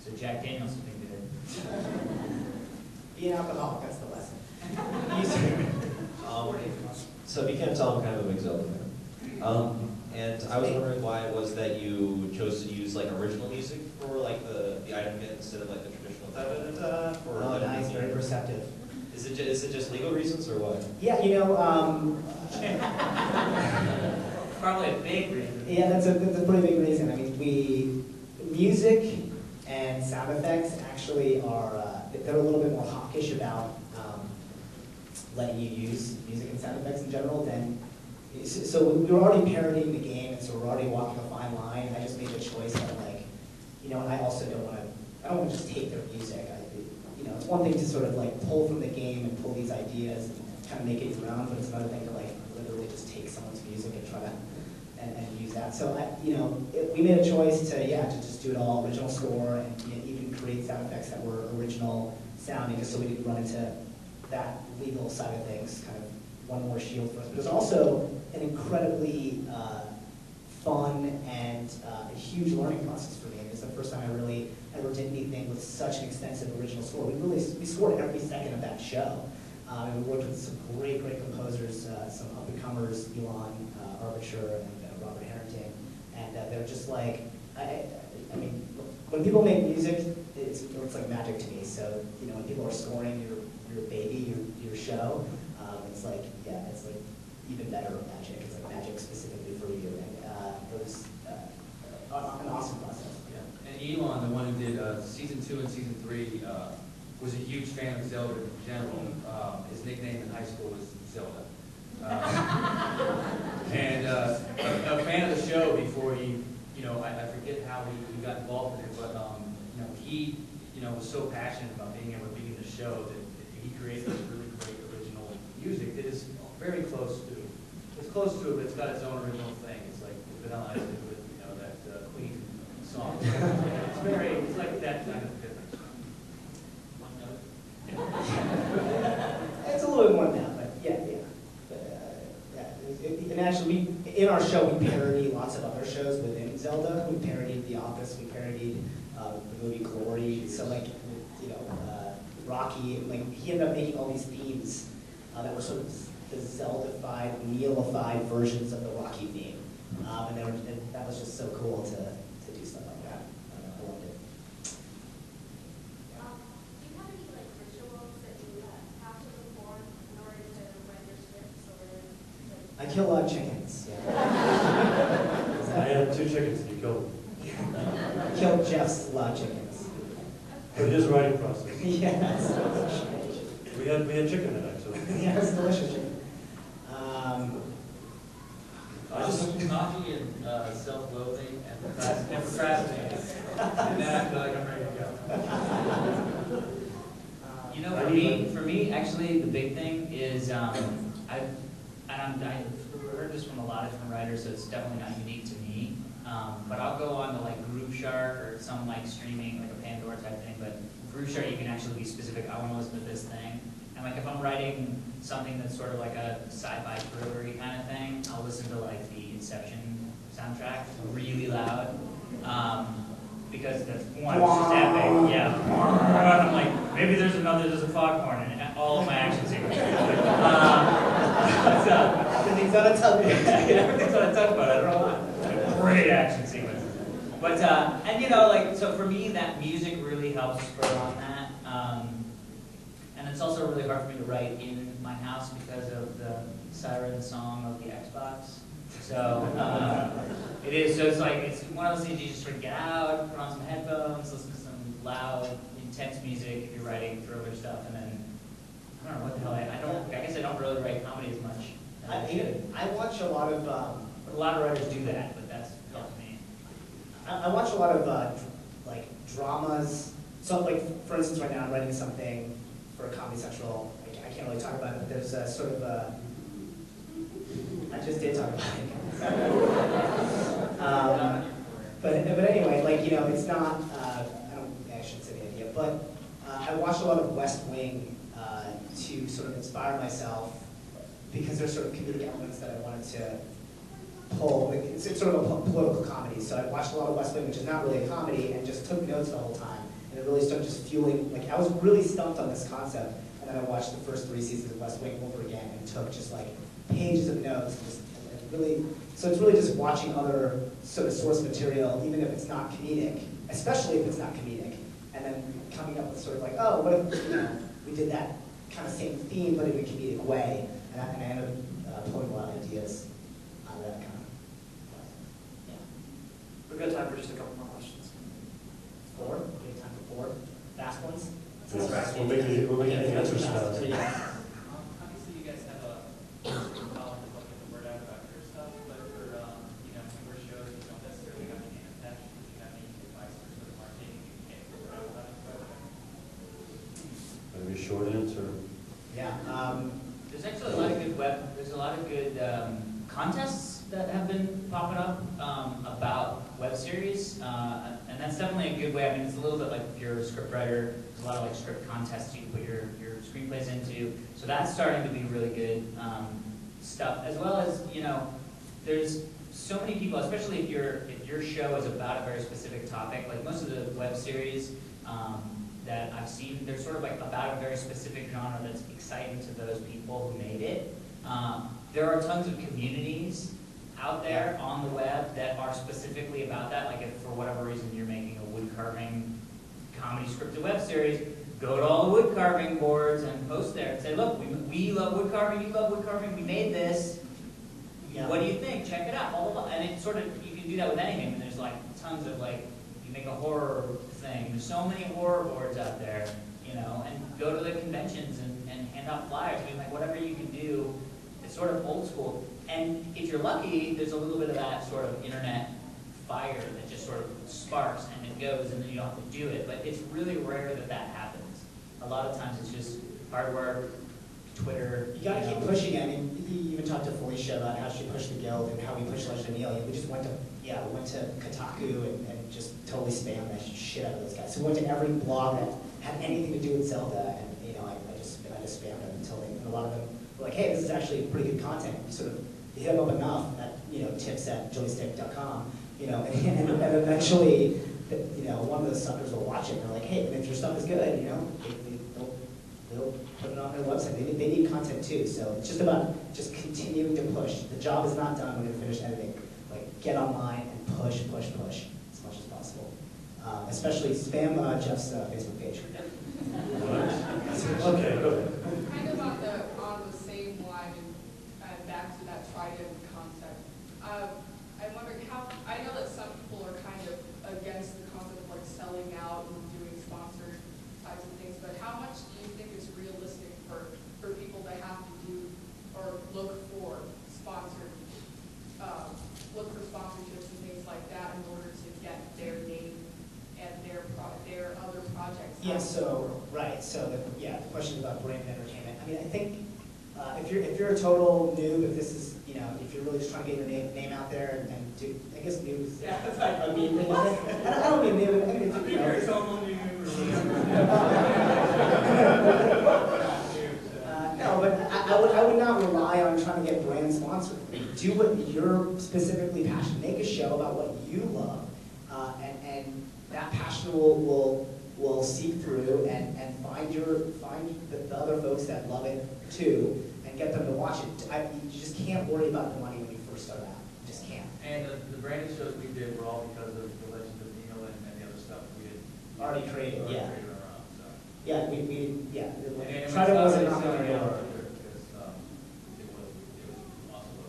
So Jack Daniels would be good. Be an alcoholic, that's the lesson. So if you can't tell, I'm kind of a big Zelda fan. And I was wondering why it was that you chose to use like original music for like the item kit instead of like the traditional da da da da. Oh, nice, very perceptive. Is it just legal reasons or what? Yeah, Probably a big reason. yeah, that's a pretty big reason. I mean, music and sound effects actually are, they're a little bit more hawkish about letting you use music and sound effects in general than, so we were already parodying the game, and so we're already walking a fine line. I just made the choice that like, I also don't want to just take their music. It's one thing to sort of like pull from the game and pull these ideas and kind of make it your own, but it's another thing to like literally just take someone's music and try to and use that. So we made a choice to just do it all original score and even create sound effects that were original sounding, just so we didn't run into that legal side of things, kind of one more shield for us. But it was also an incredibly fun and a huge learning process for me. It's the first time I really ever did anything with such an extensive original score. We scored every second of that show. And we worked with some great composers, some up-and-comers, Elon Arbiter and Robert Harrington, and they're just like, I mean, when people make music, it's like magic to me. So when people are scoring your baby, your show, it's like even better magic. It's like magic specifically for you, and it was an awesome process. And Elon, the one who did season 2 and season 3, was a huge fan of Zelda in general. His nickname in high school was Zelda. And a fan of the show before he, I forget how he got involved in it, but he, was so passionate about being able to be in the show that he created this really great original music that is very close to, it's close to it, but it's got its own original thing. It's like Vanilla Ice did with, that Queen song. It's like that kind of difference. One note. It's a little bit more than that, but yeah. And actually, in our show, we parody lots of other shows within Zelda. We parodied The Office. We parodied the movie Glory. So Rocky. He ended up making all these themes that were sort of the Zelda-fied, Neil-ified versions of the Rocky theme, and that was just so cool to do stuff like that. I loved it. Do you have any rituals that you have to perform in order to write your scripts, or I kill a lot of chickens. Yeah. I had 2 chickens and you killed them. I killed Jeff's lot of chickens. For his writing process. Yes. We had chicken in it, actually. Yeah, it's delicious chicken. I just coffee and self-loathing and procrastinating. And then I feel like I'm ready to go. For me, actually, the big thing is I've heard this from a lot of different writers, so it's definitely not unique to me. But I'll go on to Groove Shark or some streaming, like a Pandora type thing. But Groove Shark, you can actually be specific. I want to listen to this thing. And if I'm writing something that's sort of like a sci-fi thrillery kind of thing, I'll listen to the Inception soundtrack really loud. Because that's one, it's just epic. Yeah. I'm like, maybe there's a foghorn in all of my action sequences. Everything's on a tugboat. Everything's on a tugboat. I don't know why. Great action sequences. But so for me, that music really helps spur on that. And it's also really hard for me to write in my house because of the siren song of the Xbox. So it is. So it's one of those things you just sort of get out, put on some headphones, listen to some loud, intense music if you're writing thriller stuff, and then I don't know what the hell. I guess I don't really write comedy as much. I watch a lot of. A lot of writers do that, but that's helped me. I watch a lot of dramas. So for instance, right now I'm writing something for a Comedy Central. I can't really talk about it, but there's a sort of a. I just did talk about it. But anyway, it's not. I shouldn't say the idea, but I watched a lot of West Wing to sort of inspire myself because there's sort of comedic elements that I wanted to pull. It's sort of a political comedy, so I watched a lot of West Wing, which is not really a comedy, and just took notes the whole time. and it really started just fueling, like I was really stumped on this concept, and then I watched the first 3 seasons of West Wing over again and took just like pages of notes, and really, so it's really just watching other sort of source material, even if it's not comedic, especially if it's not comedic, and then coming up with sort of like, oh, what if, we did that kind of same theme, but in a comedic way, and I ended up pulling a lot of ideas out of that kind of, yeah. We've got time for just a couple more questions. 4, we have time for 4, fast ones? We're making the answers fast. Obviously, you guys have a column to get the word out about your stuff, but for newer shows, you don't necessarily have any attached. Do you have any advice for sort of marketing and getting the word out about it? Maybe a short answer. Yeah. There's actually a lot of good there's a lot of good contests that have been popping up about web series, and that's definitely a good way. I mean, it's a little bit like if you're a script writer, there's a lot of like script contests you can put your screenplays into. So that's starting to be really good stuff, as well as there's so many people, especially if your show is about a very specific topic. Like most of the web series that I've seen, they're sort of like about a very specific genre that's exciting to those people who made it. There are tons of communities out there on the web that are specifically about that. Like if for whatever reason you're making a wood carving comedy scripted web series, go to all the wood carving boards and post there and say, look, we love wood carving, you love wood carving, we made this. Yeah. What do you think? Check it out. Blah, blah, blah. And it sort of, you can do that with anything. And there's like tons of like, you make a horror thing. There's so many horror boards out there, and go to the conventions and hand out flyers. I mean, like whatever you can do, it's sort of old school. And if you're lucky, there's a little bit of that sort of internet fire that just sort of sparks and it goes and then you don't have to do it. But it's really rare that that happens. A lot of times it's just hard work, Twitter. You gotta keep pushing it. I mean, you even talked to Felicia about how she pushed the Guild and how we pushed Legend of Amelia. We just went to Kotaku and just totally spammed that shit out of those guys. So we went to every blog that had anything to do with Zelda, and I just spammed them until and a lot of them were like, hey, this is actually pretty good content. You sort of hit them up enough at tips@joystick.com, and eventually, one of those suckers will watch it and they're like, hey, if your stuff is good, they'll put it on their website. They need content too, so it's just about just continuing to push. The job is not done when you finish editing. Like, get online and push as much as possible. Especially spam Jeff's Facebook page. Okay, go ahead. Kind of on the same line and back to that trident concept. I'm wondering how, I know that some people are kind of against the concept of like selling out and doing sponsored types of things, but how much do you think is realistic for people to have to do or look for sponsorships and things like that in order to get their name and their other projects? Yeah, so the question about brand entertainment. I mean, I think if you're a total noob, if this is if you're really just trying to get your name out there and do, I guess noob is. Yeah, that's like, I mean, I don't mean noob. I mean, if you're a total noob. No, but I would not rely on trying to get brand sponsored. Do what you're specifically passionate. Make a show about what you love, and that passion will seep through and find the other folks that love it too, and get them to watch it. You just can't worry about the money when you first start out. You just can't. And the branding shows we did were all because of the Legend of Neil and the other stuff we had Already created, yeah. created our own, so. Yeah, we And tried to wasn't not not really gonna selling do out it. either, because it was also low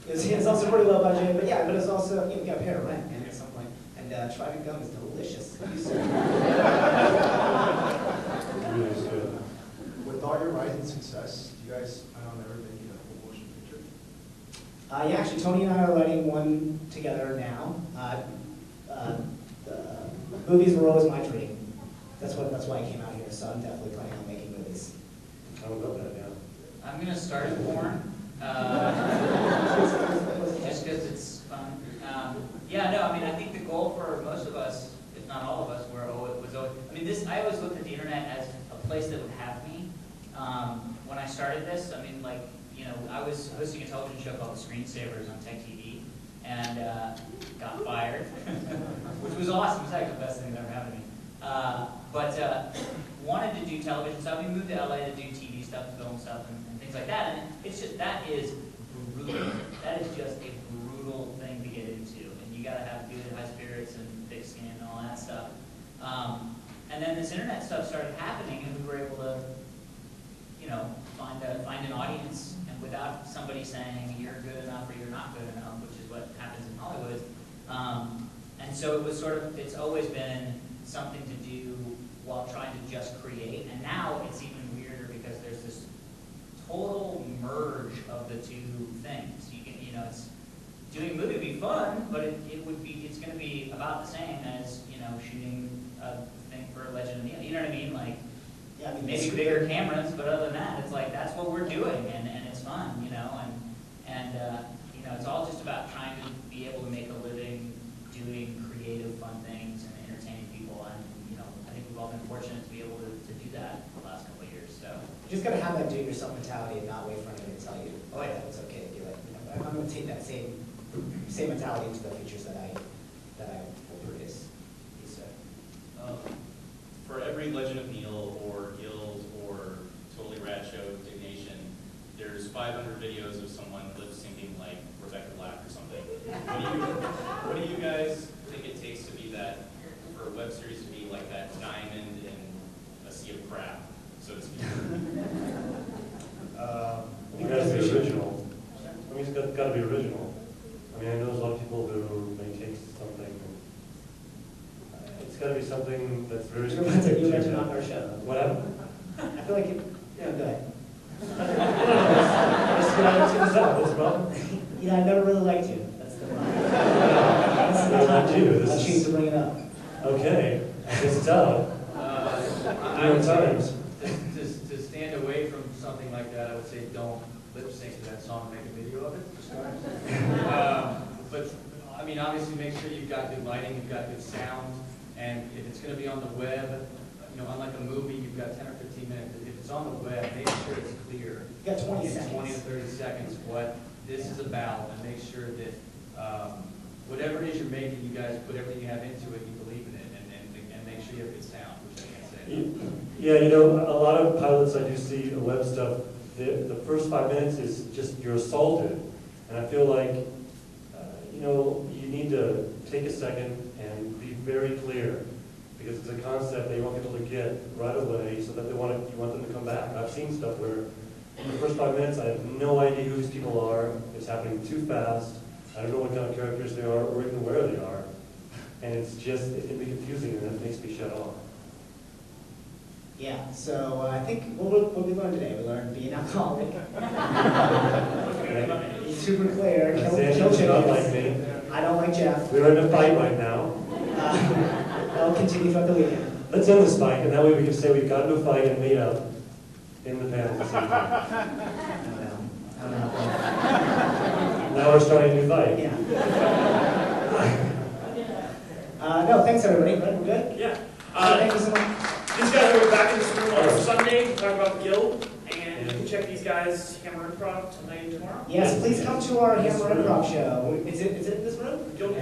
budget. It's also pretty low budget, but yeah, but it's also, you got to pay a rent, man, at some point. And Trident Gum is delicious. Really is good. With all your rising success, do you guys plan on ever making a full motion picture? Yeah, actually, Tony and I are writing one together now. Movies were always my dream. That's why I came out here, so I'm definitely planning on making movies. I would love that, yeah. I'm going to start a porn. Just because it's fun. I think the goal for most of us, if not all of us, was always, I always looked at the internet as a place that would have me. When I started this, I was hosting a television show called The Screensavers on Tech TV, and got fired, which was awesome. It was like the best thing that ever happened to me. But wanted to do television stuff. We moved to LA to do TV stuff, film stuff, and things like that. And it's just, that is brutal. That is just a brutal thing to get into. And you got to have good high spirits and thick skin and all that stuff. And then this internet stuff started happening, and we were able to, you know, find an audience, and without somebody saying you're good enough or you're not good enough, which is what happens in Hollywood. And so it was sort of, it's always been something to do while trying to just create. And now it's even weirder because there's this total merge of the two things. You know, it's doing a movie would be fun, but it's going to be about the same as, you know, shooting a thing for Legend of the, you know what I mean? Like, Yeah, I mean, maybe bigger cameras, but other than that, it's like, that's what we're doing, and it's fun, you know, and you know, it's all just about trying to be able to make a living doing creative, fun things and entertaining people, and, you know, I think we've all been fortunate to be able to do that the last couple of years, so. You just gotta have that do-it-yourself mentality and not wait for anyone to tell you, oh yeah, it's okay to do it. You know, I'm gonna take that same mentality into the features that I will produce. For every Legend of Neil or Guild or Totally Rad Show Dignation, there's 500 videos of someone lip syncing like Rebecca Black or something. What do you guys think it takes to be that, for a web series to be like that diamond in a sea of crap, so to speak? You guys be original. I mean, it's got to be original. I mean, I know there's a lot of people who may take something. It's got to be something that's very specific. You mentioned on our show. Whatever. I feel like yeah, go ahead. What's the problem? Yeah, I never really liked you. That's the problem. I liked you. I'll choose to bring it up. Okay, I guess it's out. I would say, to stand away from something like that, I would say don't lip sync to that song and make a video of it. But, I mean, obviously make sure you've got good lighting, you've got good sound, and if it's going to be on the web, you know, unlike a movie, you've got 10 or 15 minutes. If it's on the web, make sure it's clear. You got 20 in seconds. 20 to 30 seconds what this is about, and make sure that whatever it is you're making, you guys put everything you have into it, you believe in it, and make sure you have good sound, which I can't say. Yeah, you know, a lot of pilots I do see web stuff, the first 5 minutes is just, you're assaulted. And I feel like, you know, you need to take a second and be very clear, because it's a concept that you want people to get right away so that you want them to come back. I've seen stuff where in the first 5 minutes I have no idea who these people are, it's happening too fast, I don't know what kind of characters they are or even where they are, and it's just, it can be confusing and it makes me shut off. Yeah, so I think what we learned today, we learned be an alcoholic. Be super clear, kill Sandeep does not like chickens. me. I don't like Jeff. We're in a fight right now. That'll continue throughout the weekend. Let's end this fight, and that way we can say we've gotten to a fight and made up in the panel this evening. I don't know. Now we're starting a new fight. Yeah. No, thanks everybody. We're good? Yeah. Thank you so much. These guys will be back in this room on Sunday to talk about the Guild, and you can check these guys' Hammer Improv tonight and tomorrow. Yes, please come to our Hammer Improv show. Is it in this room? Guild.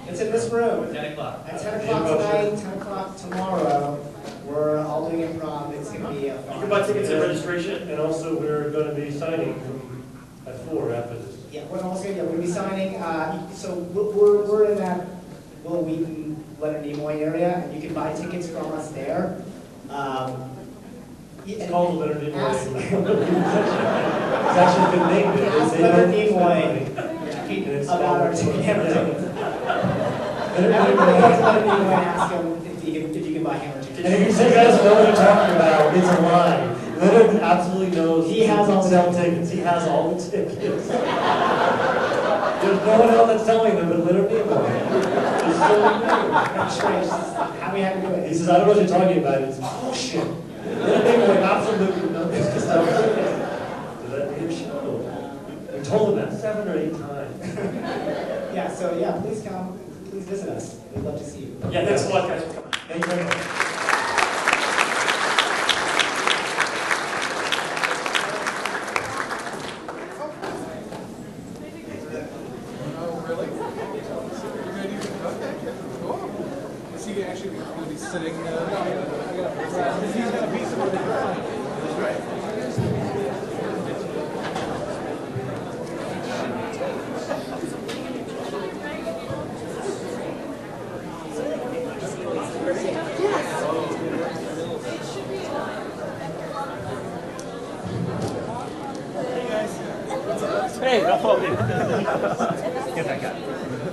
It's in this room. 10 o'clock. At 10 o'clock tonight, 10 o'clock tomorrow. We're all doing improv. It's going to be a fun. You can buy tickets at registration. And also, we're going to be signing at 4 after this. Yeah, we're also going to be signing. So we're in that Will Wheaton, Leonard Nimoy area, and you can buy tickets from us there. It's called the Leonard Nimoy. Ask- It's actually been named. Ask Leonard Nimoy about our Hammer tickets. Everybody has Leonard Nimoy ask him if you can buy Hammer tickets. And if you guys know what I'm talking about, it's a lie. Leonard absolutely knows. He has all the sell tickets. He has all the tickets. There's no one else that's telling them but Leonard Nimoy. It's so I'm sure it's just how we have to do it. He says, I don't know what you're talking about. It's bullshit. Leonard Nimoy absolutely knows to sell tickets to that damn show. We told him that 7 or 8 times. Yeah, so yeah, please come. Please visit us. We'd love to see you. Yeah, thanks a lot, guys, for coming. Thank you very much. Oh, really? You're going to do it? Okay, cool. Is he actually gonna be sitting, he's gonna be somewhere to cry. That's right. Hey, no problem. Get that guy.